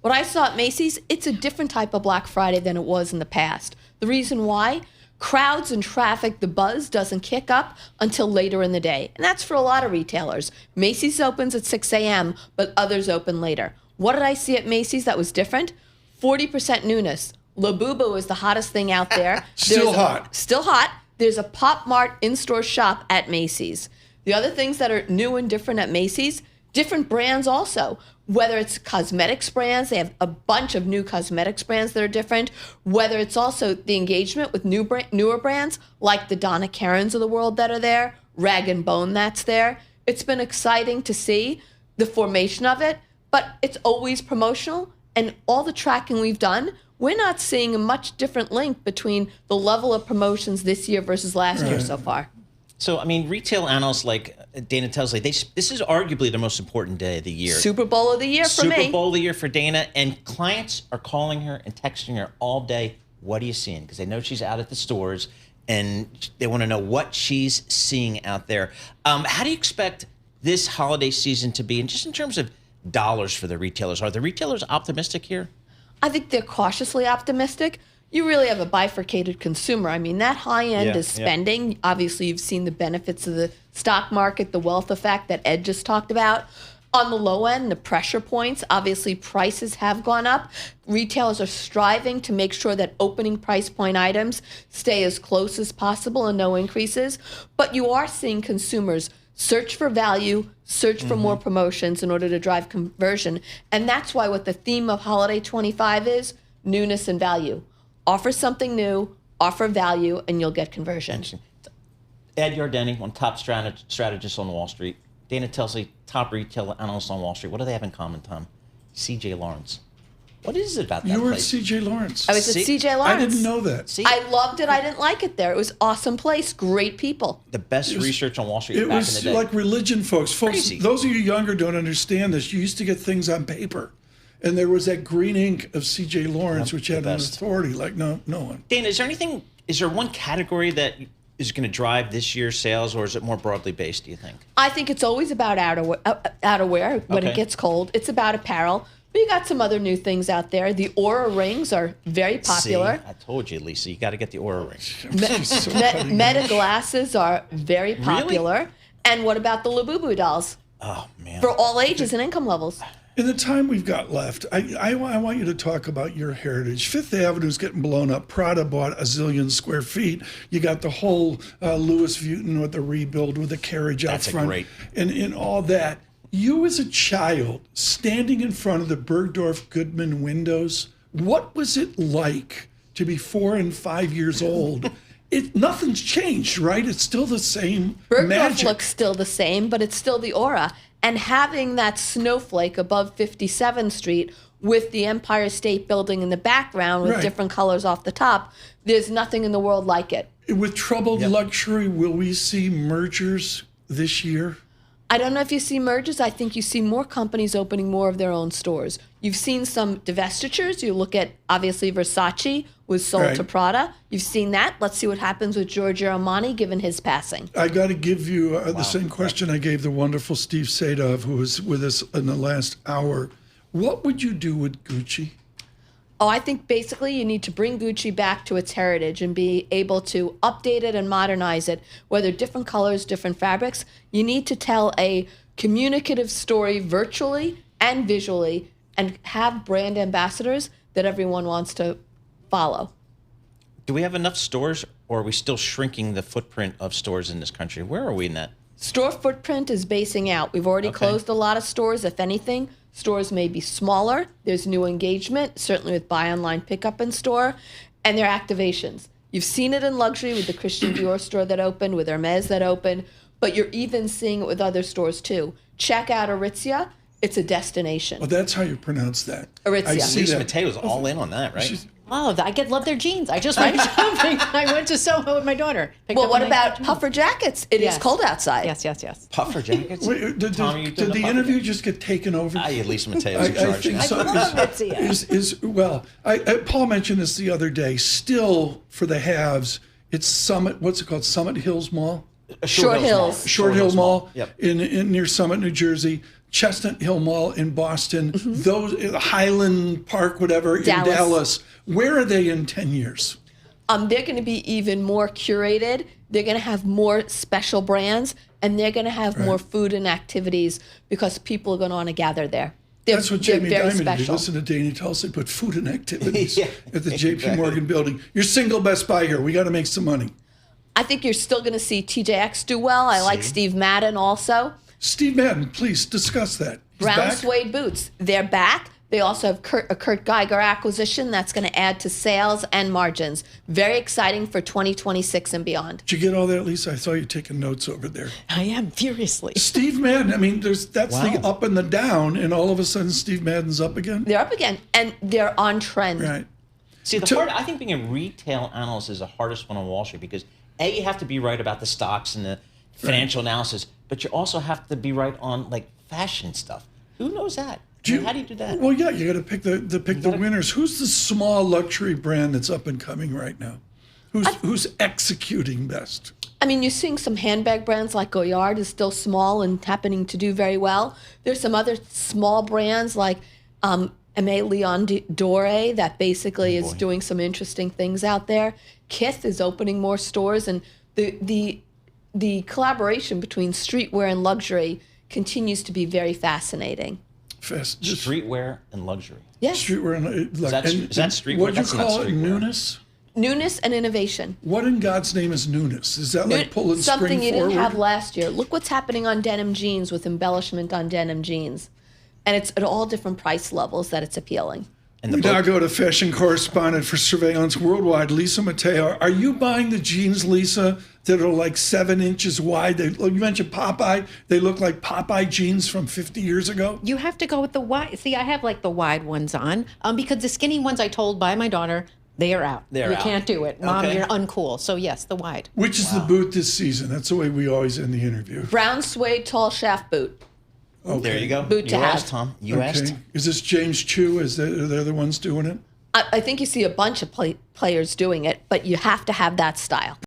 What I saw at Macy's, it's a different type of Black Friday than it was in the past. The reason why? Crowds and traffic, the buzz doesn't kick up until later in the day. And that's for a lot of retailers. Macy's opens at 6 a.m., but others open later. What did I see at Macy's that was different? 40% newness. Labubu is the hottest thing out there. Still hot. Still hot. There's a Pop Mart in-store shop at Macy's. The other things that are new and different at Macy's, different brands also. Whether it's cosmetics brands, they have a bunch of new cosmetics brands that are different. Whether it's also the engagement with newer brands like the Donna Karens of the world that are there, Rag & Bone that's there. It's been exciting to see the formation of it, but it's always promotional. And all the tracking we've done, we're not seeing a much different link between the level of promotions this year versus last year so far. So, I mean, retail analysts like Dana Telsey, this is arguably the most important day of the year. Super Bowl of the year for me. Super Bowl of the year for Dana. And clients are calling her and texting her all day, what are you seeing? Because they know she's out at the stores and they want to know what she's seeing out there. How do you expect this holiday season to be? And just in terms of dollars for the retailers, are the retailers optimistic here? I think they're cautiously optimistic. You really have a bifurcated consumer. I mean, that high end is spending. Yeah. Obviously, you've seen the benefits of the stock market, the wealth effect that Ed just talked about. On the low end, the pressure points, obviously prices have gone up. Retailers are striving to make sure that opening price point items stay as close as possible and no increases. But you are seeing consumers search for value, search for more promotions in order to drive conversion. And that's why what the theme of Holiday 25 is, newness and value. Offer something new, offer value, and you'll get conversion. Ed Yardeni, one top strategist on Wall Street. Dana Telsey, top retail analyst on Wall Street. What do they have in common, Tom? C.J. Lawrence. What is it about that You were place? at C.J. Lawrence. I was at C.J. Lawrence. I didn't know that. See? I loved it. I didn't like it there. It was an awesome place. Great people. The best research on Wall Street It back was in the day. like religion, folks. Crazy. Those of you younger don't understand this. You used to get things on paper. And there was that green ink of C.J. Lawrence, which had an authority like no one. Dana, is there one category that is going to drive this year's sales, or is it more broadly based, do you think? I think it's always about outerwear when it ggets cold. It's about apparel. But you got some other new things out there. The Aura rings are very popular. See, I told you, Lisa, you got to get the Aura rings. Meta glasses are very popular. Really? And what about the Labubu dolls? Oh, man. For all ages and income levels. In the time we've got left, I want you to talk about your heritage. Fifth Avenue's getting blown up. Prada bought a zillion square feet. You got the whole Louis Vuitton with the rebuild with the carriage out front. Great. And all that. You as a child standing in front of the Bergdorf Goodman windows, what was it like to be 4 and 5 years old? Nothing's changed, right? It's still the same Bergdorf magic. looks still the same, but it's still the Aura. And having that snowflake above 57th Street with the Empire State Building in the background with different colors off the top, there's nothing in the world like it. With troubled luxury, will we see mergers this year? I don't know if you see mergers. I think you see more companies opening more of their own stores. You've seen some divestitures. You look at, obviously, Versace was sold to Prada. You've seen that. Let's see what happens with Giorgio Armani given his passing. I got to give you the same question I gave the wonderful Steve Sadov, who was with us in the last hour. What would you do with Gucci? Oh, I think basically you need to bring Gucci back to its heritage and be able to update it and modernize it, whether different colors, different fabrics. You need to tell a communicative story virtually and visually and have brand ambassadors that everyone wants to follow. Do we have enough stores, or are we still shrinking the footprint of stores in this country? Where are we in that? Store footprint is basing out. We've already closed a lot of stores. If anything, stores may be smaller. There's new engagement, certainly with buy online, pickup in store, and their activations. You've seen it in luxury with the Christian Dior store that opened, with Hermes that opened, but you're even seeing it with other stores too. Check out Ritzius. It's a destination. Oh, that's how you pronounce that. Ritzius. I see Lisa that. Matteo's all in on that, right? Oh, I love their jeans. I just went shopping. I went to Soho with my daughter. Well, what about puffer jackets? It is cold outside. Yes. Puffer jackets? Wait, did Tom, you the interview just get taken over? Lisa Matteo's in I charge. think so. I love Ritzius. Paul mentioned this the other day. Still, for the haves, it's Summit. What's it called? Summit Hills Mall. Short Hills. Short Hill Mall Yep. in near Summit, New Jersey. Chestnut Hill Mall in Boston, those Highland Park, whatever, in Dallas. Where are they in 10 years? They're going to be even more curated. They're going to have more special brands, and they're going to have more food and activities because people are going to want to gather there. That's what Jamie very Dimon did. special. Listen to Danny Telsey put food and activities at the JP Morgan building. Your single best buy here. We got to make some money. I think you're still going to see TJX do well. I like Steve Madden also. Steve Madden, please discuss that. He's Brown back? suede boots. They're back. They also have a Kurt Geiger acquisition that's going to add to sales and margins. Very exciting for 2026 and beyond. Did you get all that, Lisa? I saw you taking notes over there. I am furiously. Steve Madden, I mean, that's the up and the down, and all of a sudden Steve Madden's up again? They're up again, and they're on trend. Right. See, I think being a retail analyst is the hardest one on Wall Street because, A, you have to be right about the stocks and the financial analysis, but you also have to be right on, like, fashion stuff. Who knows that? How do you do that? Well, yeah, you got to pick the winners. Who's the small luxury brand that's up and coming right now? Who's executing best? I mean, you're seeing some handbag brands like Goyard is still small and happening to do very well. There's some other small brands like Aimé Leon Dore that basically is doing some interesting things out there. Kith is opening more stores, and the collaboration between streetwear and luxury continues to be fascinating. Streetwear and luxury. Yes. Streetwear and Is that streetwear? What do you call it? Newness? Newness and innovation. What in God's name is newness? Is that like pulling something spring you forward? didn't have last year? Look what's happening on denim jeans with embellishment on denim jeans. And it's at all different price levels that it's appealing. And We now go to fashion correspondent for Surveillance Worldwide, Lisa Mateo. Are you buying the jeans, Lisa, that are like 7 inches wide? You mentioned Popeye. They look like Popeye jeans from 50 years ago. You have to go with the wide. See, I have like the wide ones on because the skinny ones I told by my daughter, they are out. You can't do it. Mom, you're uncool. So yes, the wide. Which is the boot this season? That's the way we always end the interview. Brown suede tall shaft boot. Okay. There you go. Boot to you have. asked, Tom. You asked. Is this James Chu? Are they the ones doing it? I think you see a bunch of players doing it, but you have to have that style.